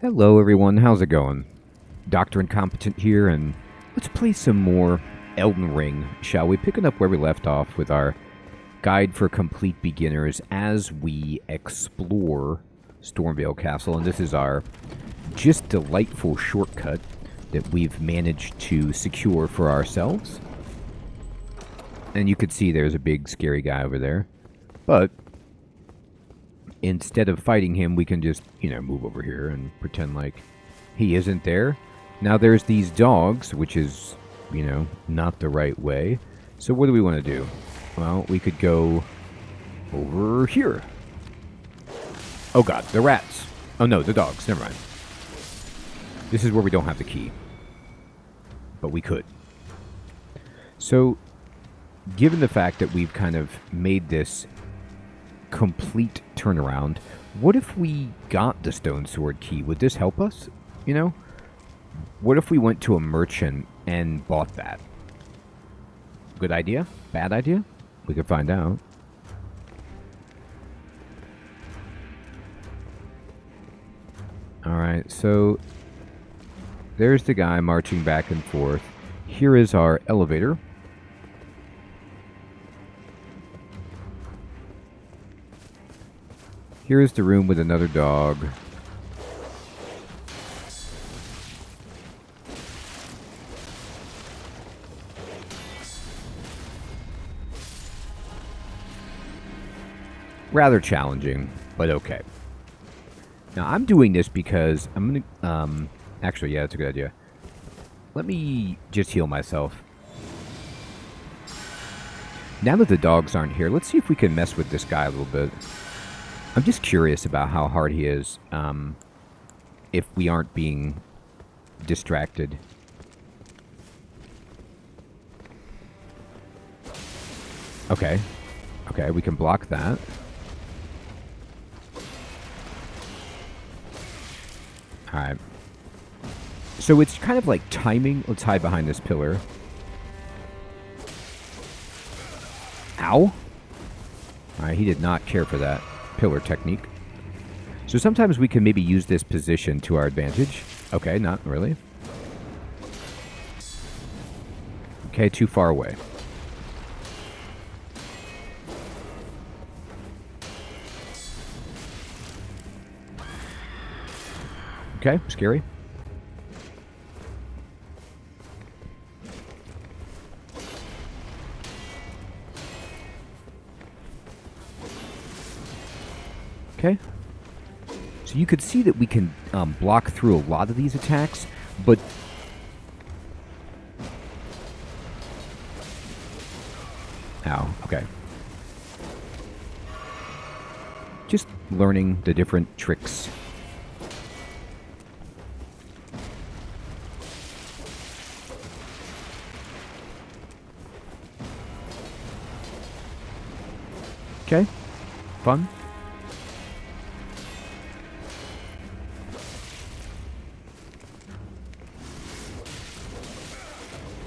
Hello everyone, how's it going? Dr. Incompetent here, and let's play some more Elden Ring, shall we? Picking up where we left off with our guide for complete beginners as we explore Stormvale Castle, and this is our just delightful shortcut that we've managed to secure for ourselves. And you could see there's a big scary guy over there, but instead of fighting him, we can just, move over here and pretend like he isn't there. Now there's these dogs, which is, not the right way. So what do we want to do? Well, we could go over here. Oh god, the rats. Oh no, the dogs. Never mind. This is where we don't have the key. But we could. So, given the fact that we've kind of made this complete turnaround, what if we got the stone sword key? Would this help us? What if we went to a merchant and bought that? Good idea? Bad idea? We could find out. Alright, so there's the guy marching back and forth. Here is our elevator. Here's the room with another dog. Rather challenging, but okay. Now, I'm doing this because I'm gonna, actually, yeah, that's a good idea. Let me just heal myself. Now that the dogs aren't here, let's see if we can mess with this guy a little bit. I'm just curious about how hard he is, if we aren't being distracted. Okay. Okay, we can block that. Alright. So it's kind of like timing. Let's hide behind this pillar. Ow! Alright, he did not care for that pillar technique. So sometimes we can maybe use this position to our advantage. Okay, not really. Okay, too far away. Okay, scary. Okay. So you could see that we can block through a lot of these attacks, but ow, okay. Just learning the different tricks. Okay. Fun.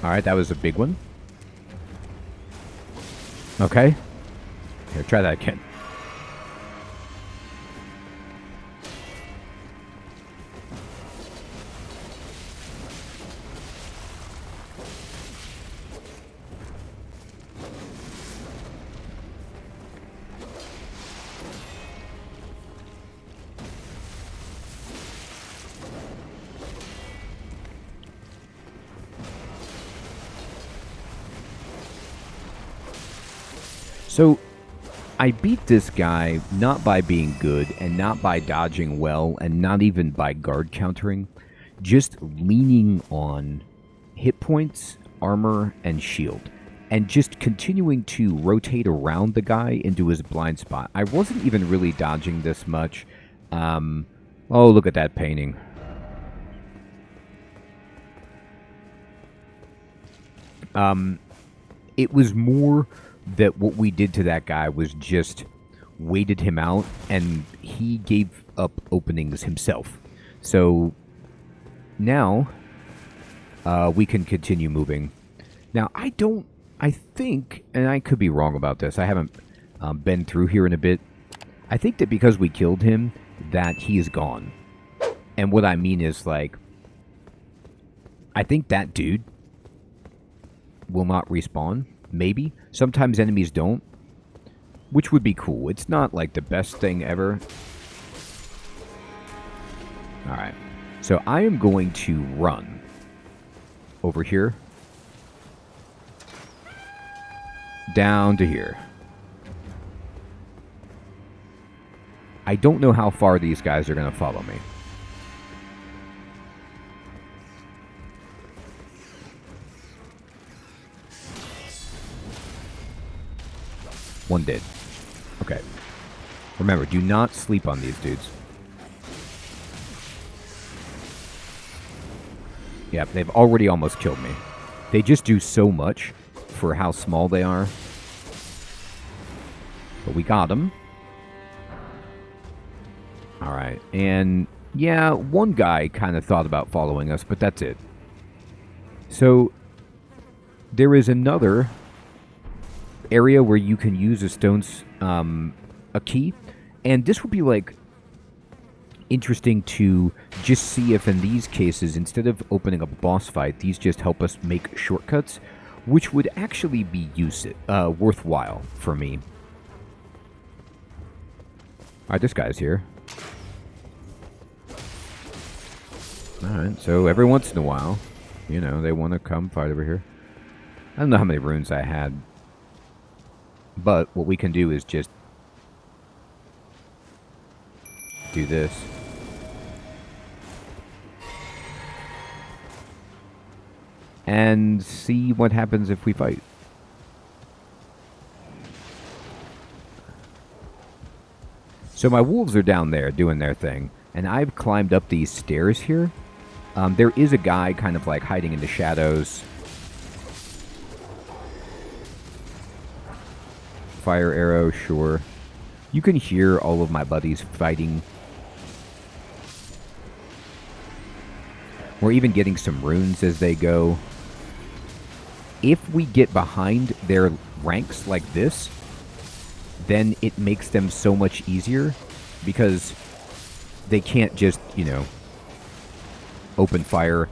Alright, that was a big one. Okay. Here, try that again. So, I beat this guy not by being good, and not by dodging well, and not even by guard countering, just leaning on hit points, armor, and shield, and just continuing to rotate around the guy into his blind spot. I wasn't even really dodging this much. Oh, look at that painting. It was more that what we did to that guy was just waited him out, and he gave up openings himself. So now we can continue moving. Now, I think, and I could be wrong about this, I haven't been through here in a bit. I think that because we killed him, that he is gone. And what I mean is, like, I think that dude will not respawn. Maybe. Sometimes enemies don't. Which would be cool. It's not, like, the best thing ever. Alright. So I am going to run over here. Down to here. I don't know how far these guys are going to follow me. One did. Okay. Remember, do not sleep on these dudes. Yep, they've already almost killed me. They just do so much for how small they are. But we got them. Alright, and yeah, one guy kind of thought about following us, but that's it. So, there is another area where you can use a stone's, a key, and this would be, like, interesting to just see if in these cases, instead of opening up a boss fight, these just help us make shortcuts, which would actually be worthwhile for me. Alright, this guy's here. Alright, so every once in a while, you know, they want to come fight over here. I don't know how many runes I had, but what we can do is just do this. And see what happens if we fight. So my wolves are down there doing their thing, and I've climbed up these stairs here. There is a guy kind of like hiding in the shadows. Fire arrow, sure. You can hear all of my buddies fighting. We're even getting some runes as they go. If we get behind their ranks like this, then it makes them so much easier because they can't just, you know, open fire.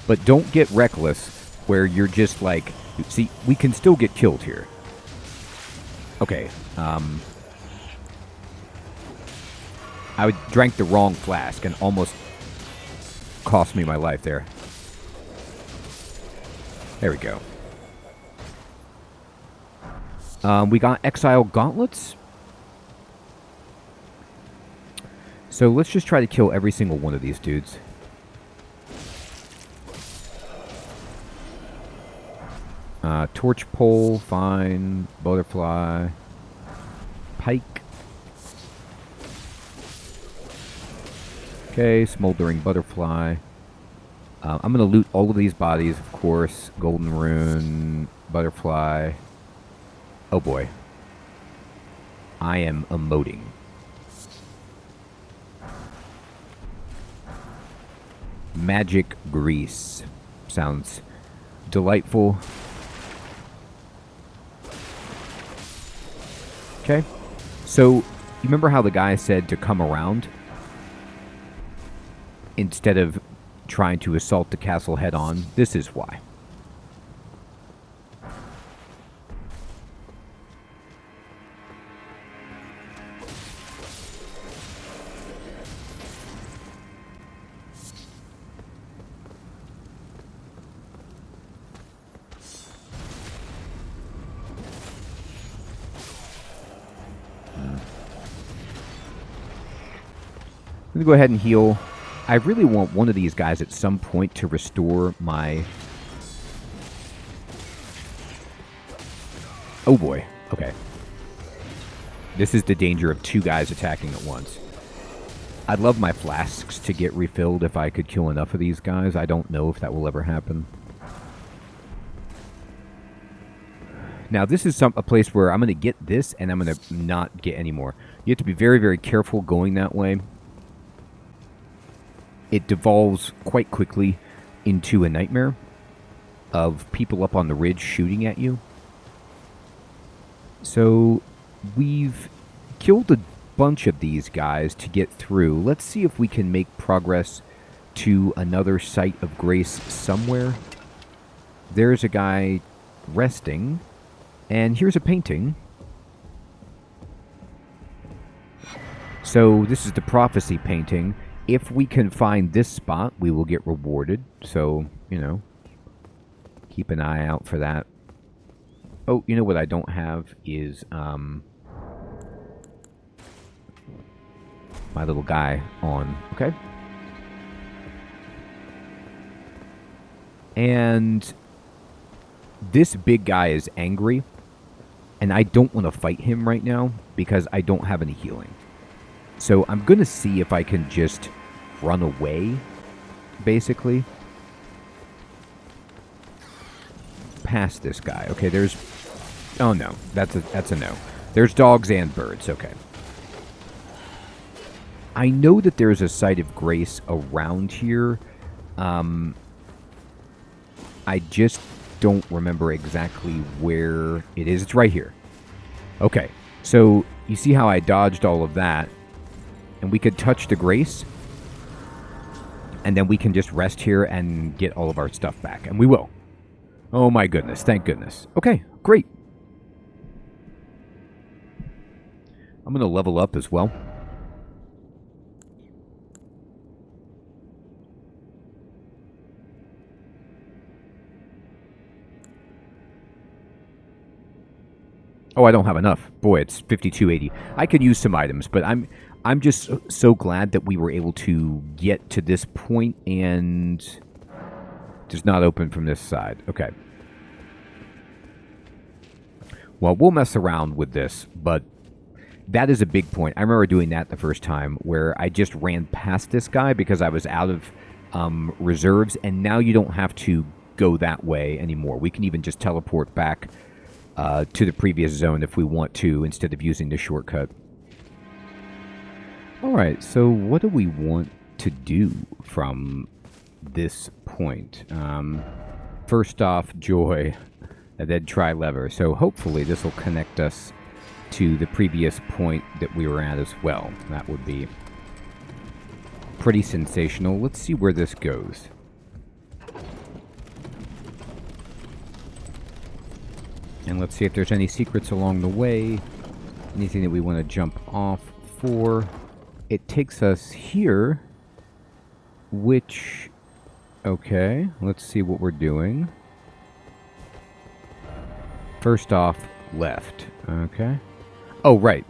But don't get reckless where you're just like, see, we can still get killed here. Okay, I drank the wrong flask and almost cost me my life there. There we go. We got Exile Gauntlets. So let's just try to kill every single one of these dudes. Torch pole, fine. Butterfly. Pike. Okay, smoldering butterfly. I'm going to loot all of these bodies, of course. Golden rune, butterfly. Oh boy. I am emoting. Magic grease. Sounds delightful. Okay. So, you remember how the guy said to come around? Instead of trying to assault the castle head on? This is why. Let me go ahead and heal. I really want one of these guys at some point to restore my... Oh boy. Okay. This is the danger of two guys attacking at once. I'd love my flasks to get refilled if I could kill enough of these guys. I don't know if that will ever happen. Now, this is a place where I'm going to get this, and I'm going to not get any more. You have to be very, very careful going that way. It devolves quite quickly into a nightmare. of people up on the ridge shooting at you. So we've killed a bunch of these guys to get through. Let's see if we can make progress to another site of grace somewhere. There's a guy resting, and here's a painting. So this is the prophecy painting. If we can find this spot, we will get rewarded. So, you know, keep an eye out for that. Oh, you know what I don't have is my little guy on. Okay. And this big guy is angry, and I don't want to fight him right now because I don't have any healing. So I'm going to see if I can just run away, basically. Past this guy. Okay, there's... Oh, no. That's a no. There's dogs and birds. Okay. I know that there's a site of grace around here. I just don't remember exactly where it is. It's right here. Okay. So you see how I dodged all of that? And we could touch the grace. And then we can just rest here and get all of our stuff back. And we will. Oh my goodness. Thank goodness. Okay. Great. I'm going to level up as well. Oh, I don't have enough. Boy, it's 5280. I could use some items, but I'm just so glad that we were able to get to this point and just not open from this side. Okay. Well, we'll mess around with this, but that is a big point. I remember doing that the first time where I just ran past this guy because I was out of reserves, and now you don't have to go that way anymore. We can even just teleport back to the previous zone if we want to, instead of using the shortcut. Alright, so what do we want to do from this point? First off, joy, and then try lever. So hopefully this will connect us to the previous point that we were at as well. That would be pretty sensational. Let's see where this goes. And let's see if there's any secrets along the way. Anything that we want to jump off for. It takes us here, which... Okay, let's see what we're doing. First off, left. Okay. Oh, right.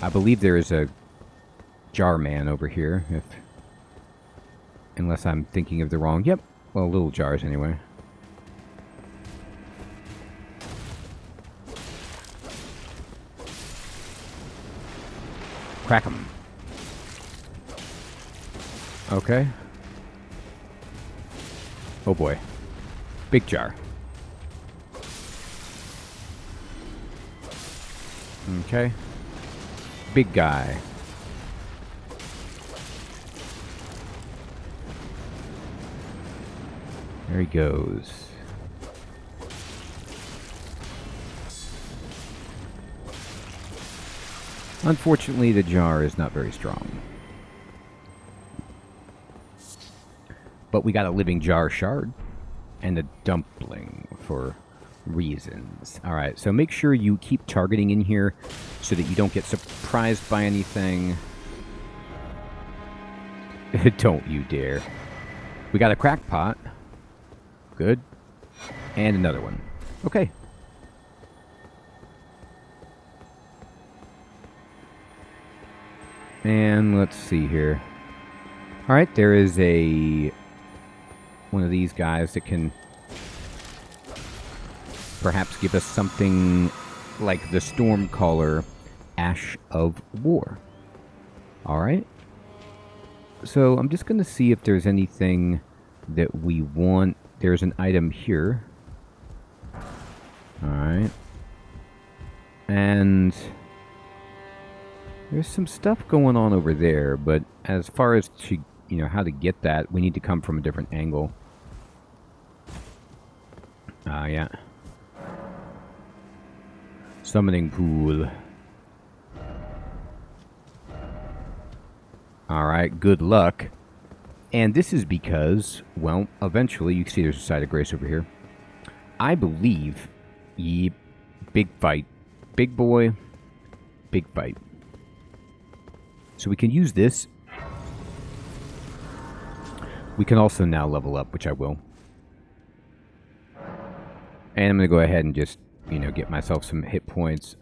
I believe there is a jar man over here. Unless I'm thinking of the wrong... Yep. Well, little jars anyway. Crack 'em. Okay. Oh boy. Big jar. Okay. Big guy. There he goes. Unfortunately, the jar is not very strong. But we got a living jar shard and a dumpling for reasons. Alright, so make sure you keep targeting in here so that you don't get surprised by anything. Don't you dare. We got a crackpot. Good. And another one. Okay. And let's see here. Alright, there is one of these guys that can perhaps give us something like the Stormcaller Ash of War. Alright. So I'm just going to see if there's anything that we want. There's an item here. Alright. And there's some stuff going on over there, but as far as to, how to get that, we need to come from a different angle. Yeah. Summoning pool. Alright, good luck. And this is because, well, eventually, you can see there's a side of grace over here. I believe, yep, big fight. Big boy, big fight. So we can use this. We can also now level up, which I will. And I'm going to go ahead and just, you know, get myself some hit points.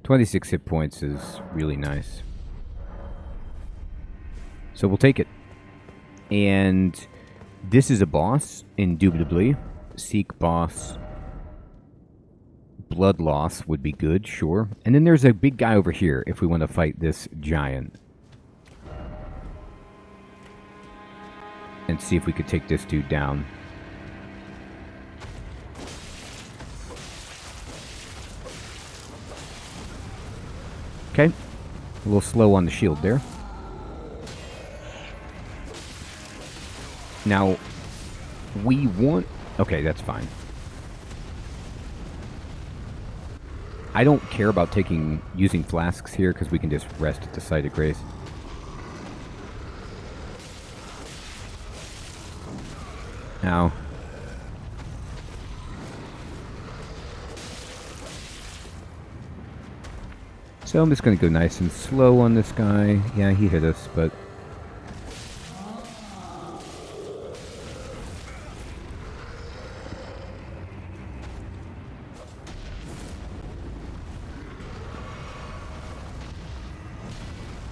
26 hit points is really nice. So we'll take it. And this is a boss, indubitably. Seek boss. Blood loss would be good, sure. And then there's a big guy over here if we want to fight this giant. And see if we could take this dude down. Okay. A little slow on the shield there. Now, we want... Okay, that's fine. I don't care about using flasks here because we can just rest at the site of grace. Now. So I'm just going to go nice and slow on this guy. Yeah, he hit us, but...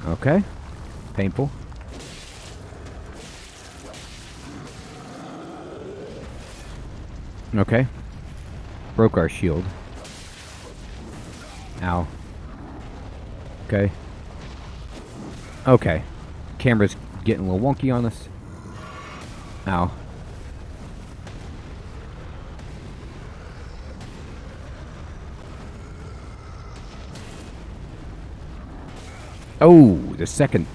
Okay. Painful. Okay. Broke our shield. Ow. Okay. Okay. Camera's getting a little wonky on us. Ow. Oh, the second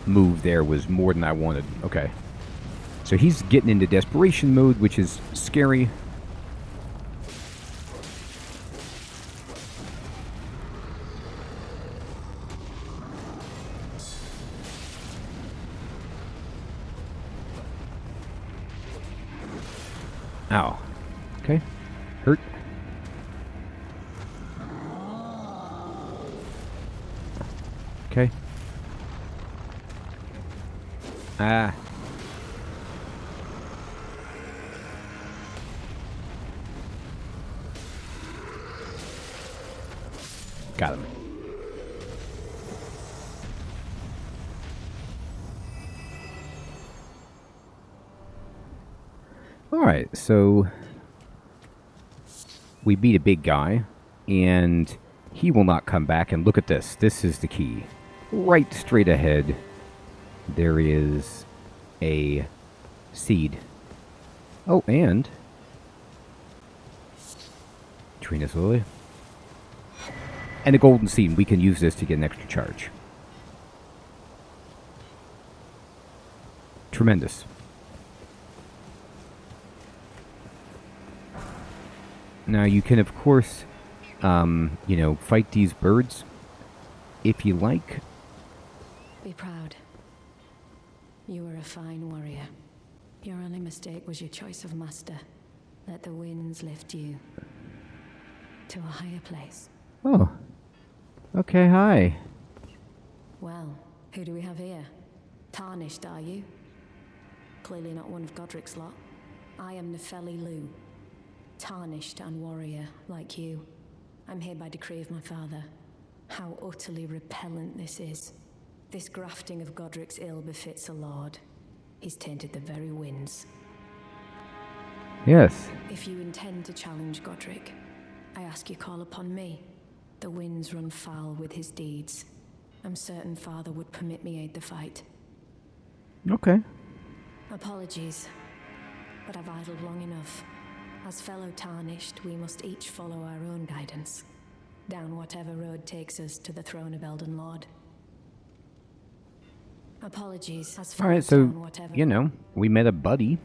move there was more than I wanted. Okay. So he's getting into desperation mode, which is scary. Ow. Okay. Hurt. Okay. Ah. Got him. Alright, so we beat a big guy, and he will not come back. And look at this. This is the key. Right straight ahead, there is a seed. Oh, and Trina's Lily. And a golden seed. We can use this to get an extra charge. Tremendous. Now you can, of course, you know, fight these birds if you like. Be proud. You were a fine warrior. Your only mistake was your choice of master. Let the winds lift you to a higher place. Oh. Okay, hi. Well, who do we have here? Tarnished, are you? Clearly not one of Godrick's lot. I am Nefeli Lu. Tarnished and warrior, like you. I'm here by decree of my father. How utterly repellent this is. This grafting of Godrick's ill befits a lord. He's tainted the very winds. Yes. If you intend to challenge Godrick, I ask you call upon me. The winds run foul with his deeds. I'm certain father would permit me aid the fight. Okay. Apologies, but I've idled long enough. As fellow Tarnished, we must each follow our own guidance. Down whatever road takes us to the throne of Elden Lord. Apologies. As Alright, so, you know, we met a buddy,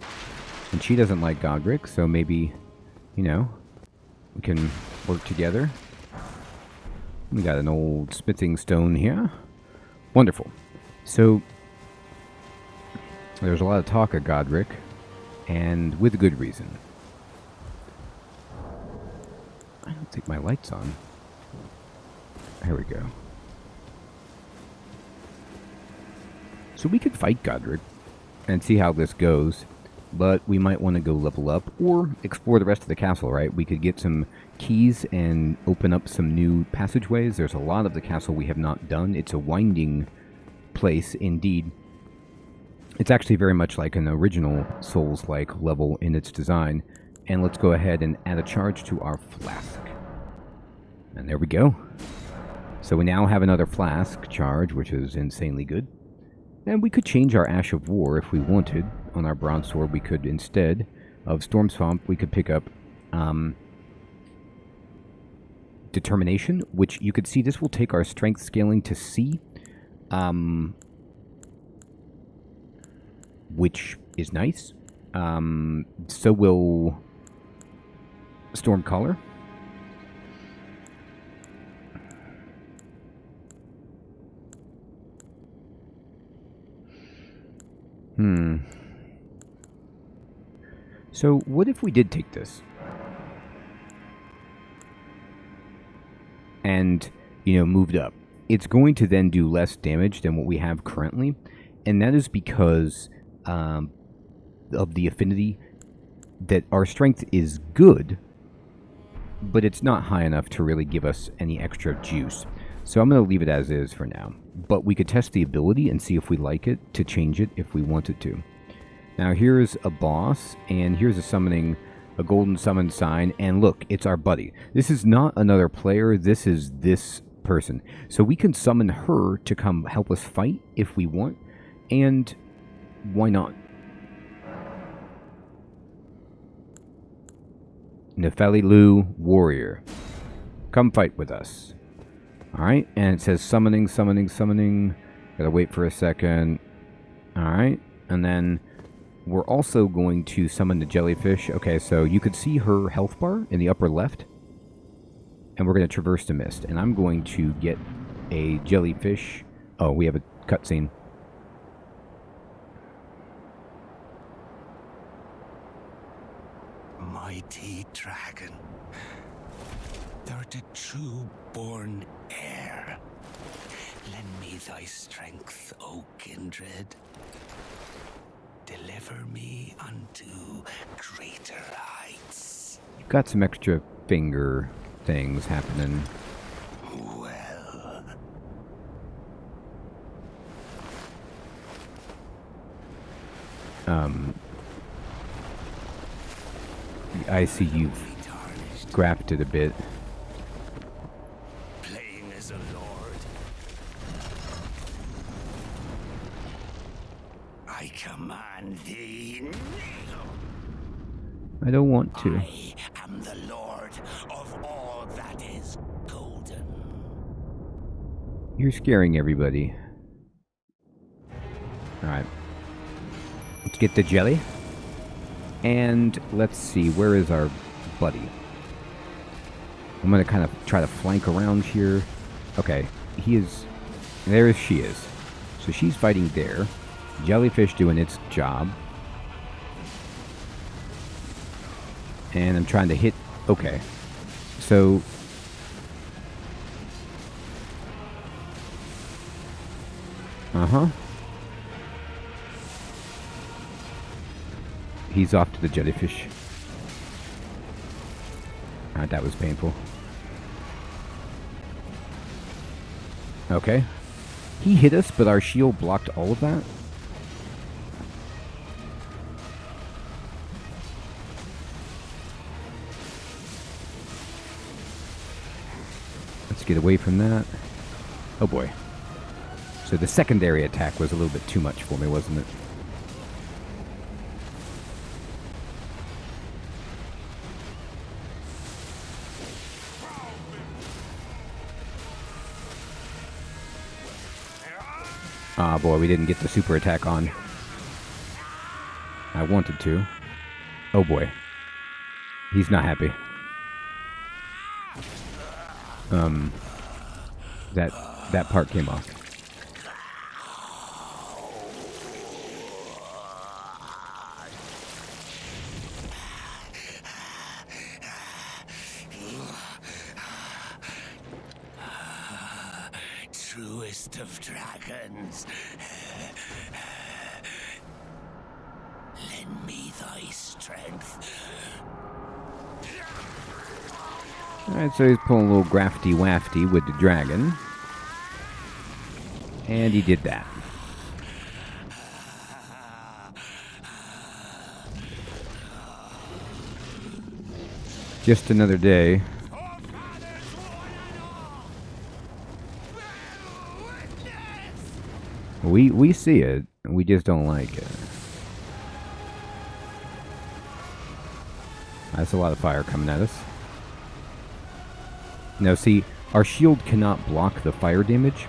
and she doesn't like Godrick, so maybe you know, we can work together. We got an old smithing stone here. Wonderful. So, there's a lot of talk of Godrick, and with good reason. I don't think my light's on. Here we go. So we could fight Godrick and see how this goes, but we might want to go level up or explore the rest of the castle, right? We could get some keys and open up some new passageways. There's a lot of the castle we have not done. It's a winding place indeed. It's actually very much like an original Souls-like level in its design. And let's go ahead and add a charge to our flask. And there we go. So we now have another flask charge, which is insanely good. And we could change our Ash of War if we wanted. On our Bronze Sword, we could, instead of Storm Swamp, we could pick up Determination, which you could see this will take our strength scaling to C. Which is nice. So will Stormcaller. So what if we did take this? And, you know, moved up. It's going to then do less damage than what we have currently. And that is because of the affinity that our strength is good, but it's not high enough to really give us any extra juice. So I'm going to leave it as is for now. But we could test the ability and see if we like it to change it if we wanted to. Now here's a boss, and here's a golden summon sign, and look, it's our buddy. This is not another player, this is this person. So we can summon her to come help us fight if we want, and why not? Nefeli Lu, warrior. Come fight with us. Alright, and it says summoning. Gotta wait for a second. Alright, and then we're also going to summon the jellyfish. Okay, so you could see her health bar in the upper left. And we're going to traverse the mist. And I'm going to get a jellyfish. Oh, we have a cutscene. Mighty dragon, thou the true born heir. Lend me thy strength, O kindred. Deliver me unto greater heights. You've got some extra finger things happening. Well, I see you've grafted a bit. playing as a lord, I command thee. I don't want to. I am the lord of all that is golden. You're scaring everybody. Alright. Let's get the jelly. And let's see, where is our buddy? I'm going to kind of try to flank around here. Okay, there she is. So she's fighting there. Jellyfish doing its job. And I'm trying to hit... Okay. So... Uh-huh. He's off to the jellyfish. Alright, that was painful. Okay. He hit us, but our shield blocked all of that. Let's get away from that. Oh boy. So the secondary attack was a little bit too much for me, wasn't it? Ah, boy, we didn't get the super attack on. I wanted to. Oh, boy. He's not happy. That part came off. Truest of dragons. Lend me thy strength. Alright, so he's pulling a little grafty wafty with the dragon. And he did that. Just another day. We see it, we just don't like it. That's a lot of fire coming at us. Now see, our shield cannot block the fire damage.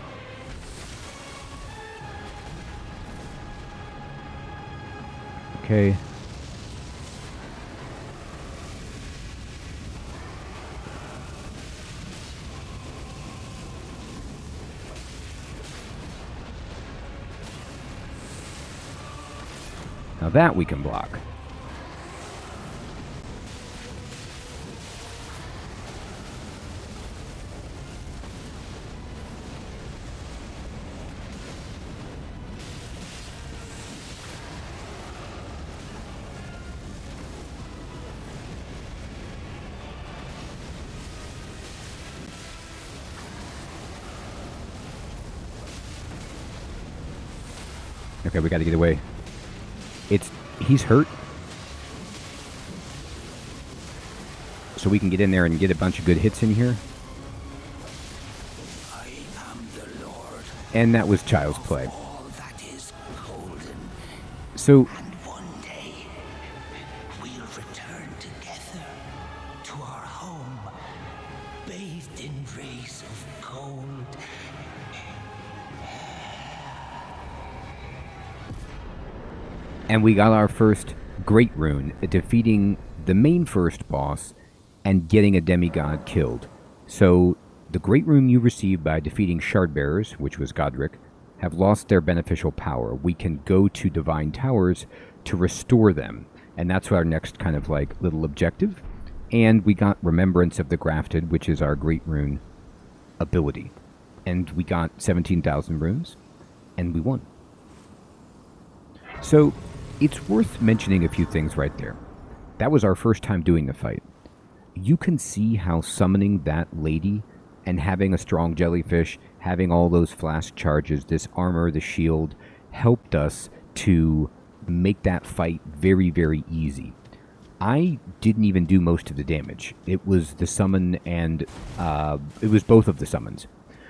Okay. Now that we can block. Okay, we gotta get away. He's hurt. So we can get in there and get a bunch of good hits in here. I am the Lord. And that was child's play. All that is golden. So And one day, we'll return together to our home, bathed in rays of gold. and we got our first great rune, defeating the main first boss and getting a demigod killed. So the great rune you received by defeating Shardbearers, which was Godrick, have lost their beneficial power. We can go to Divine Towers to restore them, and that's our next kind of like little objective. And we got Remembrance of the Grafted, which is our great rune ability. And we got 17,000 runes, and we won. So it's worth mentioning a few things right there. That was our first time doing the fight. You can see how summoning that lady and having a strong jellyfish, having all those flask charges, this armor, the shield, helped us to make that fight very, very easy. I didn't even do most of the damage. It was the summon and it was both of the summons.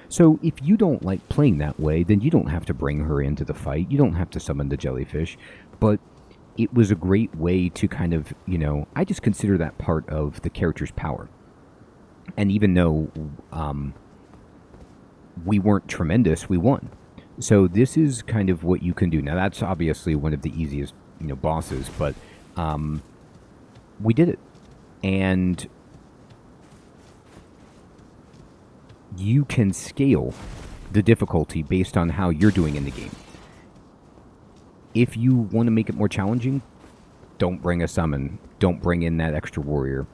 So if you don't like playing that way, then you don't have to bring her into the fight. You don't have to summon the jellyfish. But it was a great way to kind of, you know, I just consider that part of the character's power. And even though we weren't tremendous, we won. So this is kind of what you can do. Now that's obviously one of the easiest, you know, bosses, but we did it. And you can scale the difficulty based on how you're doing in the game. If you want to make it more challenging, don't bring a summon. Don't bring in that extra warrior.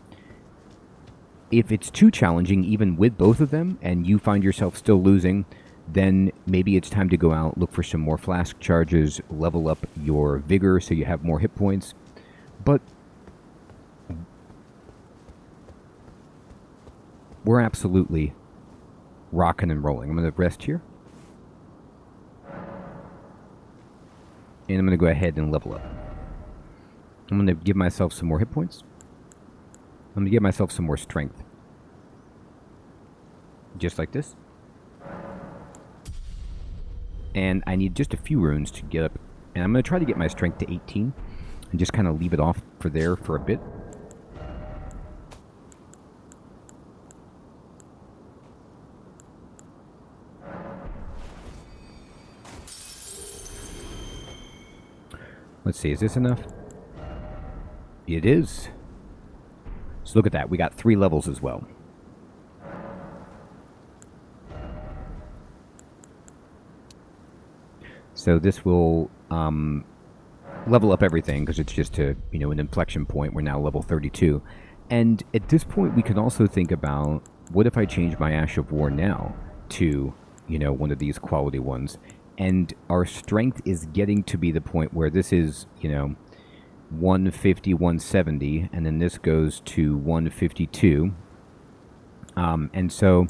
If it's too challenging, even with both of them, and you find yourself still losing, then maybe it's time to go out, look for some more flask charges, level up your vigor so you have more hit points. But we're absolutely rocking and rolling. I'm going to rest here. And I'm going to go ahead and level up. I'm going to give myself some more hit points. I'm going to give myself some more strength. Just like this. And I need just a few runes to get up. And I'm going to try to get my strength to 18. And just kind of leave it off for there for a bit. Let's see, is this enough? It is. So look at that. We got 3 levels as well. So this will level up everything because it's just an inflection point. We're now level 32. And at this point, we can also think about, what if I change my Ash of War now to, one of these quality ones? And our strength is getting to be the point where this is, 150, 170, and then this goes to 152. And so,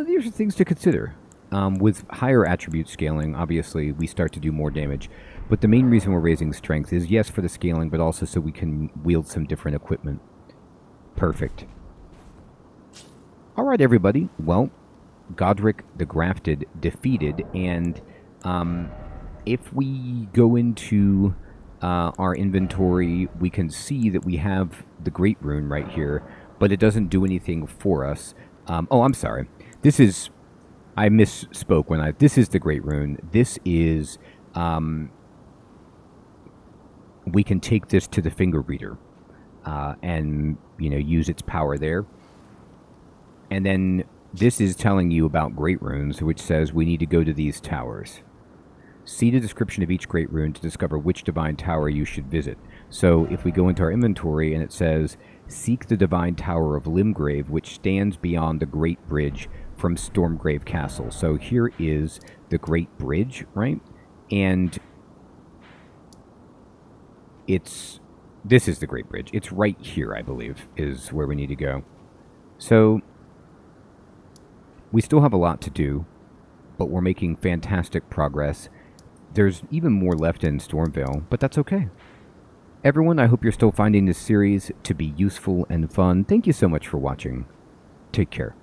these are things to consider. With higher attribute scaling, obviously, we start to do more damage. But the main reason we're raising strength is, yes, for the scaling, but also so we can wield some different equipment. Perfect. All right, everybody. Well, Godrick the Grafted defeated, and if we go into our inventory, we can see that we have the Great Rune right here, but it doesn't do anything for us. Oh, I'm sorry. This is... I misspoke when this is the Great Rune. This is... we can take this to the finger reader and, use its power there. And then this is telling you about Great Runes, which says we need to go to these towers. See the description of each Great Rune to discover which divine tower you should visit. So if we go into our inventory and it says, seek the divine tower of Limgrave, which stands beyond the Great Bridge from Stormgrave Castle. So here is the Great Bridge, right? And this is the Great Bridge. It's right here, I believe, is where we need to go. So we still have a lot to do, but we're making fantastic progress. There's even more left in Stormvale, but that's okay. Everyone, I hope you're still finding this series to be useful and fun. Thank you so much for watching. Take care.